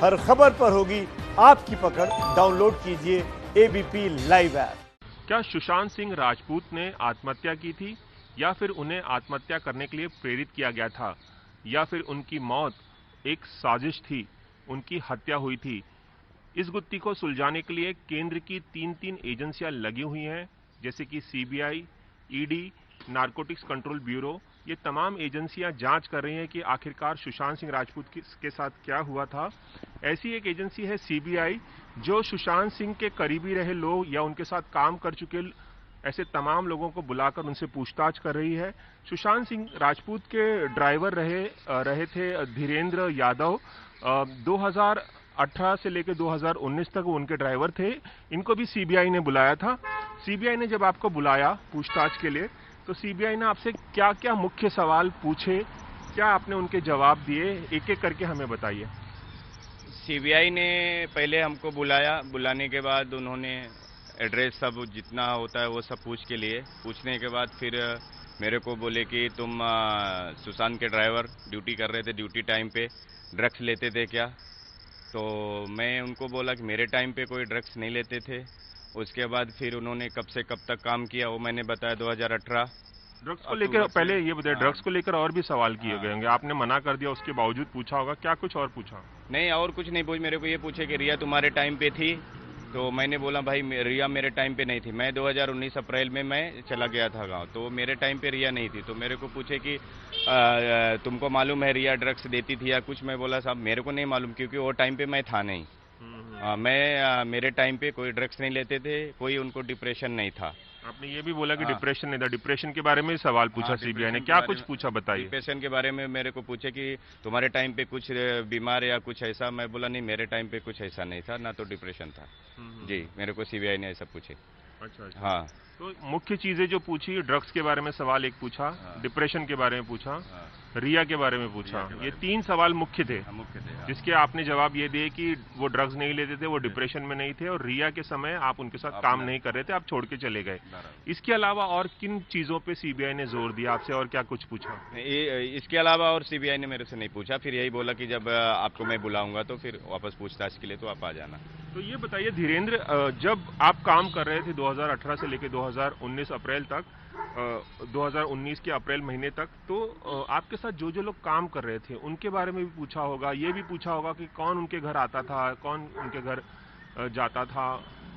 हर खबर पर होगी आपकी पकड़। डाउनलोड कीजिए एबीपी लाइव ऐप। क्या सुशांत सिंह राजपूत ने आत्महत्या की थी, या फिर उन्हें आत्महत्या करने के लिए प्रेरित किया गया था, या फिर उनकी मौत एक साजिश थी, उनकी हत्या हुई थी? इस गुत्थी को सुलझाने के लिए केंद्र की तीन एजेंसियां लगी हुई हैं, जैसे कि CBI, ED, narcotics control bureau. ये तमाम एजेंसियां जांच कर रही हैं कि आखिरकार सुशांत सिंह राजपूत के साथ क्या हुआ था। ऐसी एक एजेंसी है सीबीआई, जो सुशांत सिंह के करीबी रहे लोग या उनके साथ काम कर चुके ऐसे तमाम लोगों को बुलाकर उनसे पूछताछ कर रही है। सुशांत सिंह राजपूत के ड्राइवर रहे थे धीरेन्द्र यादव। 2018 से लेकर 2019 तक वो उनके ड्राइवर थे। इनको भी सीबीआई ने बुलाया था। सीबीआई ने जब आपको बुलाया पूछताछ के लिए, तो सीबीआई ने आपसे क्या क्या मुख्य सवाल पूछे, क्या आपने उनके जवाब दिए, एक एक करके हमें बताइए। सीबीआई ने पहले हमको बुलाया, बुलाने के बाद उन्होंने एड्रेस सब जितना होता है वो सब पूछने के बाद फिर मेरे को बोले कि तुम सुशांत के ड्राइवर ड्यूटी कर रहे थे, ड्यूटी टाइम पे ड्रग्स लेते थे क्या? तो मैं उनको बोला कि मेरे टाइम पे कोई ड्रग्स नहीं लेते थे। उसके बाद फिर उन्होंने कब से कब तक काम किया वो मैंने बताया, 2018। ड्रग्स को लेकर पहले ये बताइए, ड्रग्स को लेकर और भी सवाल किए गए होंगे, आपने मना कर दिया, उसके बावजूद पूछा होगा, क्या कुछ और पूछा? नहीं, और कुछ नहीं पूछ, मेरे को ये पूछे कि रिया तुम्हारे टाइम पे थी? तो मैंने बोला भाई रिया मेरे टाइम पे नहीं थी, मैं 2019 अप्रैल में मैं चला गया था गांव, तो मेरे टाइम पे रिया नहीं थी। तो मेरे को पूछे कि तुमको मालूम है रिया ड्रग्स देती थी या कुछ? मैं बोला साहब मेरे को नहीं मालूम, क्योंकि वो टाइम पे मैं था नहीं। मेरे टाइम पे कोई ड्रग्स नहीं लेते थे, कोई उनको डिप्रेशन नहीं था। आपने ये भी बोला कि डिप्रेशन नहीं था, डिप्रेशन के बारे में सवाल पूछा सीबीआई ने, क्या कुछ पूछा बताइए? डिप्रेशन के बारे में मेरे को पूछे कि तुम्हारे टाइम पे कुछ बीमार या कुछ ऐसा? मैं बोला नहीं, मेरे टाइम पे कुछ ऐसा नहीं था, ना तो डिप्रेशन था। जी, मेरे को सीबीआई ने ऐसा पूछे। अच्छा। हाँ, तो मुख्य चीजें जो पूछी, ड्रग्स के बारे में सवाल एक पूछा, डिप्रेशन के बारे में पूछा, रिया के बारे में पूछा, ये 3 सवाल मुख्य थे। जिसके आपने जवाब ये दिए कि वो ड्रग्स नहीं लेते थे, वो डिप्रेशन में नहीं थे, और रिया के समय आप उनके साथ काम नहीं कर रहे थे, आप छोड़ के चले गए। इसके अलावा और किन चीजों पे सीबीआई ने जोर दिया आपसे, और क्या कुछ पूछा? इसके अलावा और सीबीआई ने मेरे से नहीं पूछा, फिर यही बोला कि जब आपको मैं बुलाऊंगा तो फिर वापस पूछताछ के लिए तो आप आ जाना। तो ये बताइए धीरेन्द्र, जब आप काम कर रहे थे 2018 से लेकर 2019 अप्रैल तक, 2019 के अप्रैल महीने तक, तो आपके साथ जो जो लोग काम कर रहे थे उनके बारे में भी पूछा होगा, ये भी पूछा होगा कि कौन उनके घर आता था, कौन उनके घर जाता था,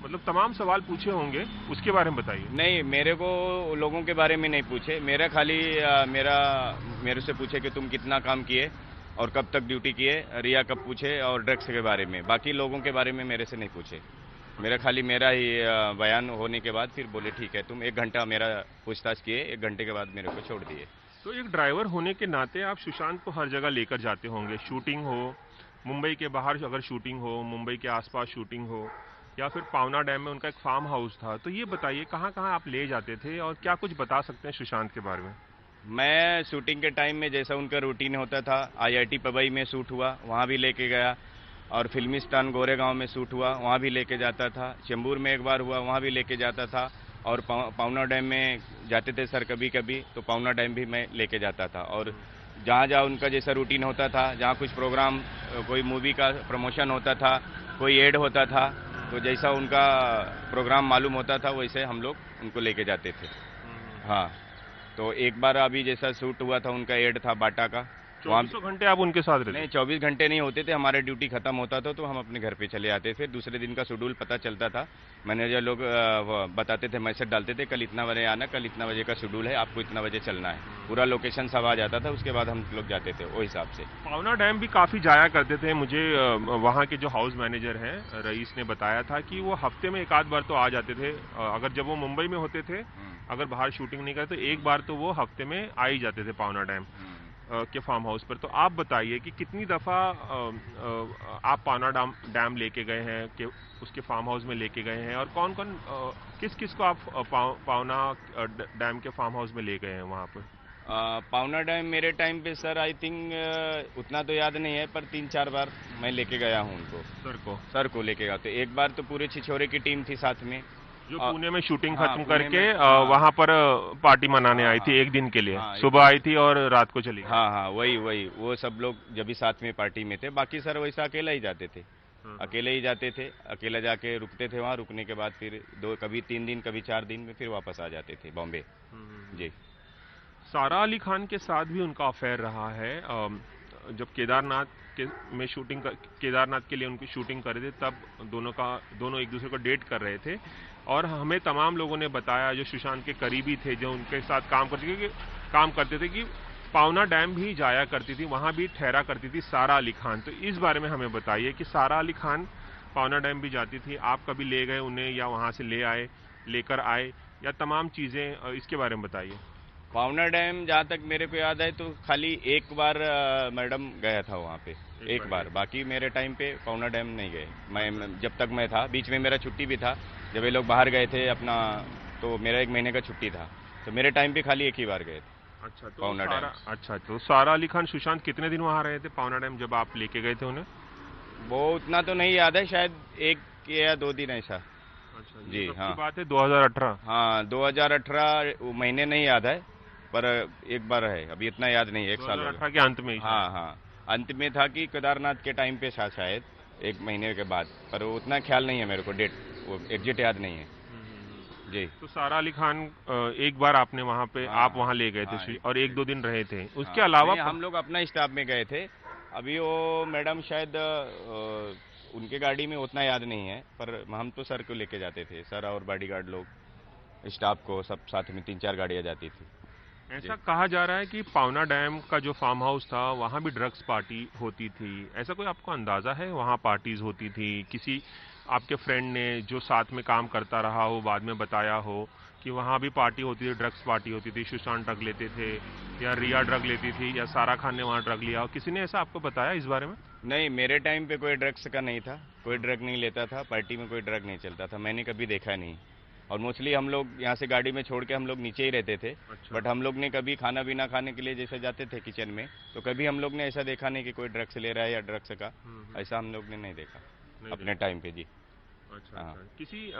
मतलब तमाम सवाल पूछे होंगे, उसके बारे में बताइए। नहीं, मेरे को लोगों के बारे में नहीं पूछे, मेरा खाली मेरे से पूछे कि तुम कितना काम किए और कब तक ड्यूटी किए, रिया कब पूछे, और ड्रग्स के बारे में। बाकी लोगों के बारे में मेरे से नहीं पूछे। मेरा ही बयान होने के बाद फिर बोले ठीक है, तुम 1 घंटा मेरा पूछताछ किए, 1 घंटे के बाद मेरे को छोड़ दिए। तो एक ड्राइवर होने के नाते आप सुशांत को हर जगह लेकर जाते होंगे, शूटिंग हो, मुंबई के बाहर अगर शूटिंग हो, मुंबई के आसपास शूटिंग हो, या फिर पावना डैम में उनका एक फार्म हाउस था। तो ये बताइए कहाँ कहाँ आप ले जाते थे, और क्या कुछ बता सकते हैं सुशांत के बारे में? मैं शूटिंग के टाइम में जैसा उनका रूटीन होता था, IIT पबई में शूट हुआ, वहाँ भी लेके गया, और फिल्मी स्टान गोरेगांव में शूट हुआ, वहाँ भी लेके जाता था, चेंबूर में एक बार हुआ, वहाँ भी लेके जाता था, और पावना डैम में जाते थे सर कभी कभी, तो पावना डैम भी मैं लेके जाता था। और जहाँ जहाँ उनका जैसा रूटीन होता था, जहाँ कुछ प्रोग्राम, कोई मूवी का प्रमोशन होता था, कोई एड होता था, तो जैसा उनका प्रोग्राम मालूम होता था वैसे हम लोग उनको लेके जाते थे। हाँ, तो एक बार अभी जैसा शूट हुआ था, उनका एड था बाटा का, 24 घंटे आप उनके साथ रहते? नहीं, 24 घंटे नहीं होते थे, हमारे ड्यूटी खत्म होता था तो हम अपने घर पे चले आते थे। दूसरे दिन का शेड्यूल पता चलता था, मैनेजर लोग बताते थे, मैसेज डालते थे, कल इतना बजे आना, कल इतना बजे का शेड्यूल है, आपको इतना बजे चलना है, पूरा लोकेशन सब आ जाता था। उसके बाद हम लोग जाते थे वो हिसाब से। पावना डैम भी काफी जाया करते थे, मुझे वहाँ के जो हाउस मैनेजर हैं रईस ने बताया था कि वो हफ्ते में 1 आध बार तो आ जाते थे। अगर जब वो मुंबई में होते थे, अगर बाहर शूटिंग नहीं करते, तो 1 बार तो वो हफ्ते में आ ही जाते थे पावना डैम के फार्म हाउस पर। तो आप बताइए कि कितनी दफ़ा आप पावना डैम लेके गए हैं, कि उसके फार्म हाउस में लेके गए हैं, और कौन कौन किस किस को आप पावना डैम के फार्म हाउस में ले गए हैं वहाँ पर? पावना डैम मेरे टाइम पे सर आई थिंक उतना तो याद नहीं है, पर 3-4 बार मैं लेके गया हूँ उनको। सर को लेके गया। तो एक बार तो पूरे छिछोरे की टीम थी साथ में, जो पुणे में शूटिंग हाँ, खत्म पुणे करके में, हाँ। वहां पर पार्टी मनाने आई थी हाँ, एक दिन के लिए, हाँ, सुबह आई थी और रात को चली गई। हाँ हाँ, वही वही, वो सब लोग जब भी साथ में पार्टी में थे, बाकी सर वैसा अकेला ही जाते थे, अकेले ही जाते थे, अकेला जाके रुकते थे वहाँ, रुकने के बाद फिर कभी 3 दिन कभी 4 दिन में फिर वापस आ जाते थे बॉम्बे। जी। सारा अली खान के साथ भी उनका अफेयर रहा है। जब केदारनाथ में केदारनाथ के लिए उनकी शूटिंग कर रहे थे, तब दोनों एक दूसरे को डेट कर रहे थे, और हमें तमाम लोगों ने बताया जो सुशांत के करीबी थे, जो उनके साथ काम करते थे कि पावना डैम भी जाया करती थी, वहां भी ठहरा करती थी सारा अली खान। तो इस बारे में हमें बताइए कि सारा अली खान पावना डैम भी जाती थी, आप कभी ले गए उन्हें या वहां से लेकर आए, या तमाम चीजें इसके बारे में बताइए। पावना डैम जहाँ तक मेरे को याद है तो खाली एक बार मैडम गया था वहाँ पे, एक बार, बाकी मेरे टाइम पे पावना डैम नहीं गए। मैं जब तक मैं था, बीच में मेरा छुट्टी भी था, जब ये लोग बाहर गए थे अपना, तो मेरा 1 महीने का छुट्टी था, तो मेरे टाइम पे खाली एक ही बार गए थे। अच्छा, तो पावना डैम। अच्छा, तो सारा अली खान सुशांत कितने दिन वहां रहे थे पावना डैम जब आप लेके गए थे उन्हें? वो उतना तो नहीं याद है, शायद 1 या 2 दिन ऐसा। अच्छा जी, कब हाँ। की बात है? 2018? हाँ, 2018 महीने नहीं याद है, पर एक बार है, अभी इतना याद नहीं, 1 साल हो 2018 गया। के अंत में ही? हाँ हाँ, अंत में था कि केदारनाथ के टाइम पे शायद 1 महीने के बाद, पर वो उतना ख्याल नहीं है मेरे को, डेट वो एग्जैक्ट याद नहीं है। जी। तो सारा अली खान एक बार आपने वहां पे, हाँ, आप वहां ले गए थे, हाँ, और 1-2 दिन रहे थे, उसके हाँ, अलावा? नहीं, हम लोग अपना स्टाफ में गए थे। अभी वो मैडम शायद उनके गाड़ी में उतना याद नहीं है, पर हम तो सर को लेके जाते थे, सर और बॉडीगार्ड लोग, स्टाफ को सब साथ में 3-4 गाड़ियां जाती थी। ऐसा कहा जा रहा है कि पावना डैम का जो फार्म हाउस था वहां भी ड्रग्स पार्टी होती थी, ऐसा कोई आपको अंदाजा है? वहां पार्टीज होती थी? किसी आपके फ्रेंड ने जो साथ में काम करता रहा हो बाद में बताया हो कि वहां भी पार्टी होती थी, ड्रग्स पार्टी होती थी, सुशांत ड्रग लेते थे, या रिया ड्रग लेती थी, या सारा खान ने वहां ड्रग लिया हो? किसी ने ऐसा आपको बताया इस बारे में? नहीं, मेरे टाइम पे कोई ड्रग्स का नहीं था, कोई ड्रग नहीं लेता था, पार्टी में कोई ड्रग नहीं चलता था, मैंने कभी देखा नहीं। और मोस्टली हम लोग यहाँ से गाड़ी में छोड़ के हम लोग नीचे ही रहते थे। अच्छा। बट हम लोग ने कभी खाना पीना खाने के लिए जैसे जाते थे किचन में, तो कभी हम लोग ने ऐसा देखा नहीं कि कोई ड्रग्स ले रहा है या ड्रग्स का, ऐसा हम लोग ने नहीं देखा अपने टाइम पे। जी। अच्छा, हाँ। अच्छा। किसी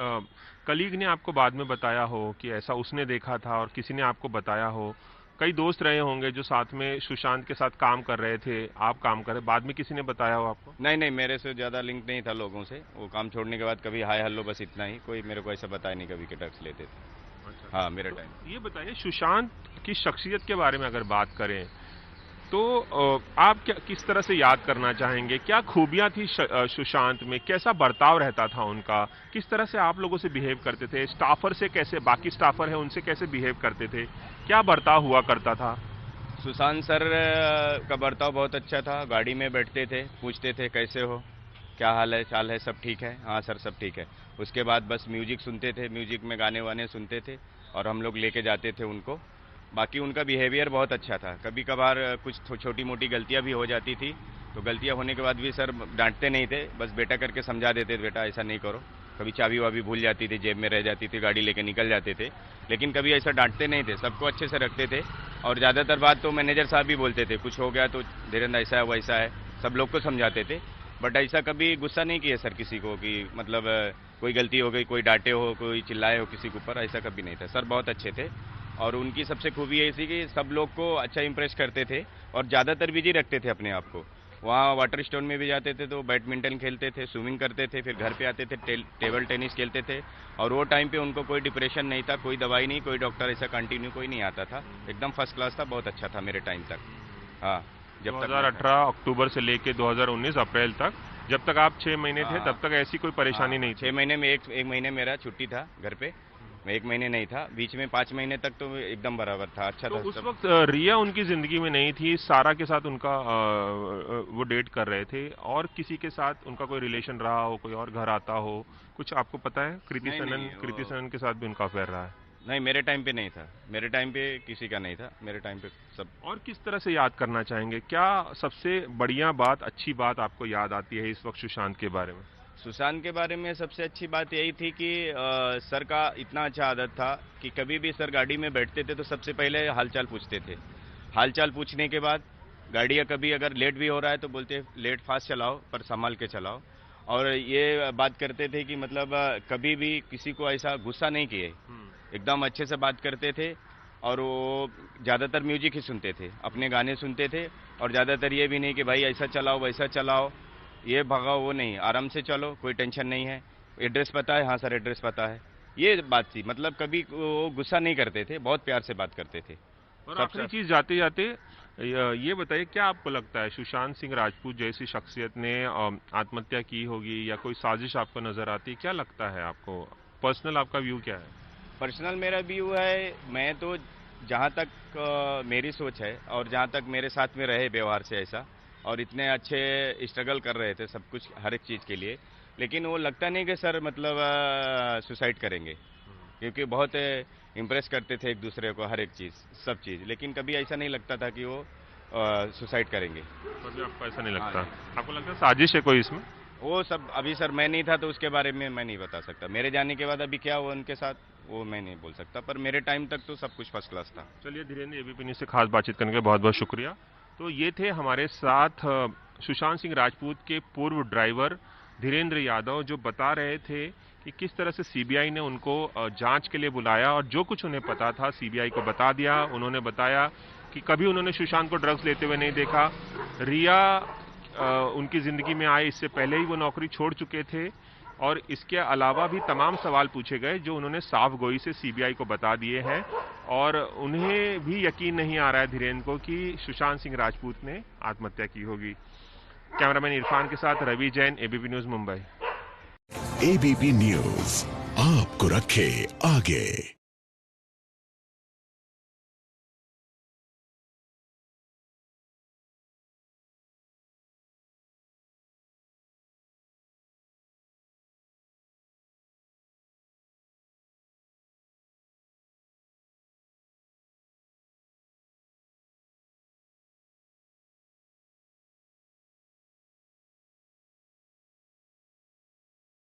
कलीग ने आपको बाद में बताया हो कि ऐसा उसने देखा था, और किसी ने आपको बताया हो? कई दोस्त रहे होंगे जो साथ में सुशांत के साथ काम कर रहे थे, आप काम कर रहे, बाद में किसी ने बताया हो आपको? नहीं नहीं, मेरे से ज़्यादा लिंक नहीं था लोगों से, वो काम छोड़ने के बाद कभी हाय हेलो, बस इतना ही, कोई मेरे को ऐसा बताया नहीं कभी कि ड्रग्स लेते थे। अच्छा। हाँ, मेरे टाइम। ये बताइए, सुशांत की शख्सियत के बारे में अगर बात करें तो आप किस तरह से याद करना चाहेंगे? क्या खूबियां थी सुशांत में? कैसा बर्ताव रहता था उनका? किस तरह से आप लोगों से बिहेव करते थे? स्टाफर से कैसे, बाकी स्टाफर है उनसे कैसे बिहेव करते थे? क्या बर्ताव हुआ करता था? सुशांत सर का बर्ताव बहुत अच्छा था, गाड़ी में बैठते थे, पूछते थे कैसे हो, क्या हाल है, चाल है, सब ठीक है? हाँ सर, सब ठीक है। उसके बाद बस म्यूजिक सुनते थे, म्यूजिक में गाने वाने सुनते थे, और हम लोग लेके जाते थे उनको। बाकी उनका बिहेवियर बहुत अच्छा था, कभी कभार कुछ छोटी मोटी गलतियां भी हो जाती थी, तो गलतियां होने के बाद भी सर डांटते नहीं थे, बस बेटा करके समझा देते थे, बेटा ऐसा नहीं करो। कभी चाबी वाबी भूल जाती थी, जेब में रह जाती थी, गाड़ी लेके निकल जाते थे, लेकिन कभी ऐसा डांटते नहीं थे, सबको अच्छे से रखते थे। और ज़्यादातर बात तो मैनेजर साहब भी बोलते थे, कुछ हो गया तो धीरेन्द्र ऐसा है वैसा है, सब लोग को समझाते थे। बट ऐसा कभी गुस्सा नहीं किया सर किसी को कि मतलब कोई गलती हो गई, कोई डांटे हो, कोई चिल्लाए हो किसी के ऊपर, ऐसा कभी नहीं था। सर बहुत अच्छे थे, और उनकी सबसे खूबी ये थी कि सब लोग को अच्छा इंप्रेस करते थे, और ज़्यादातर बिजी रखते थे अपने आप को। वहाँ वाटर स्टोन में भी जाते थे तो बैडमिंटन खेलते थे, स्विमिंग करते थे, फिर घर पे आते थे, टेबल टेनिस खेलते थे। और वो टाइम पे उनको कोई डिप्रेशन नहीं था, कोई दवाई नहीं, कोई डॉक्टर ऐसा कंटिन्यू कोई नहीं आता था, एकदम फर्स्ट क्लास था, बहुत अच्छा था मेरे टाइम तक। हाँ, जब 2018 अक्टूबर से लेके 2019 अप्रैल तक, जब तक आप 6 महीने थे, तब तक ऐसी कोई परेशानी नहीं थी? 6 महीने में एक महीने मेरा छुट्टी था घर पे, मैं 1 महीने नहीं था, बीच में 5 महीने तक तो एकदम बराबर था, अच्छा तो था। उस वक्त रिया उनकी जिंदगी में नहीं थी, सारा के साथ उनका वो डेट कर रहे थे, और किसी के साथ उनका कोई रिलेशन रहा हो, कोई और घर आता हो, कुछ आपको पता है? कृति सनन के साथ भी उनका अफेयर रहा है? नहीं, मेरे टाइम पे नहीं था, मेरे टाइम पे किसी का नहीं था, मेरे टाइम पे सब। और किस तरह से याद करना चाहेंगे? क्या सबसे बढ़िया बात, अच्छी बात आपको याद आती है इस वक्त सुशांत के बारे में? सुशांत के बारे में सबसे अच्छी बात यही थी कि सर का इतना अच्छा आदत था कि कभी भी सर गाड़ी में बैठते थे तो सबसे पहले हालचाल पूछते थे। हालचाल पूछने के बाद गाड़ियाँ कभी अगर लेट भी हो रहा है तो बोलते लेट फास्ट चलाओ पर संभाल के चलाओ। और ये बात करते थे कि मतलब कभी भी किसी को ऐसा गुस्सा नहीं किए, एकदम अच्छे से बात करते थे। और वो ज़्यादातर म्यूजिक ही सुनते थे, अपने गाने सुनते थे। और ज़्यादातर ये भी नहीं कि भाई ऐसा चलाओ वैसा चलाओ, ये भगाओ, वो नहीं, आराम से चलो, कोई टेंशन नहीं है। एड्रेस पता है? हाँ सर एड्रेस पता है। ये बात थी, मतलब कभी वो गुस्सा नहीं करते थे, बहुत प्यार से बात करते थे। और आखिरी चीज जाते जाते ये बताइए, क्या आपको लगता है सुशांत सिंह राजपूत जैसी शख्सियत ने आत्महत्या की होगी या कोई साजिश आपको नजर आती है? क्या लगता है आपको? पर्सनल आपका व्यू क्या है? पर्सनल मेरा व्यू है, मैं तो जहाँ तक मेरी सोच है और जहाँ तक मेरे साथ में रहे व्यवहार से ऐसा, और इतने अच्छे स्ट्रगल कर रहे थे सब कुछ हर एक चीज़ के लिए, लेकिन वो लगता नहीं कि सर मतलब सुसाइड करेंगे, क्योंकि बहुत इम्प्रेस करते थे एक दूसरे को हर एक चीज़, सब चीज़, लेकिन कभी ऐसा नहीं लगता था कि वो सुसाइड करेंगे। मतलब आपको ऐसा नहीं लगता? आपको लगता है साजिश है कोई इसमें? वो सब अभी सर मैं नहीं था तो उसके बारे में मैं नहीं बता सकता। मेरे जाने के बाद अभी क्या हुआ उनके साथ वो मैं नहीं बोल सकता, पर मेरे टाइम तक तो सब कुछ फर्स्ट क्लास था। चलिए धीरेन्द्र, एबीपी न्यूज़ से खास बातचीत करने के बहुत बहुत शुक्रिया। तो ये थे हमारे साथ सुशांत सिंह राजपूत के पूर्व ड्राइवर धीरेन्द्र यादव, जो बता रहे थे कि किस तरह से सीबीआई ने उनको जांच के लिए बुलाया और जो कुछ उन्हें पता था सीबीआई को बता दिया। उन्होंने बताया कि कभी उन्होंने सुशांत को ड्रग्स लेते हुए नहीं देखा। रिया उनकी जिंदगी में आए इससे पहले ही वो नौकरी छोड़ चुके थे, और इसके अलावा भी तमाम सवाल पूछे गए जो उन्होंने साफ गोई से सीबीआई को बता दिए हैं। और उन्हें भी यकीन नहीं आ रहा है धीरेन्द्र को कि सुशांत सिंह राजपूत ने आत्महत्या की होगी। कैमरामैन इरफान के साथ रवि जैन, एबीपी न्यूज, मुंबई। एबीपी न्यूज आपको रखे आगे।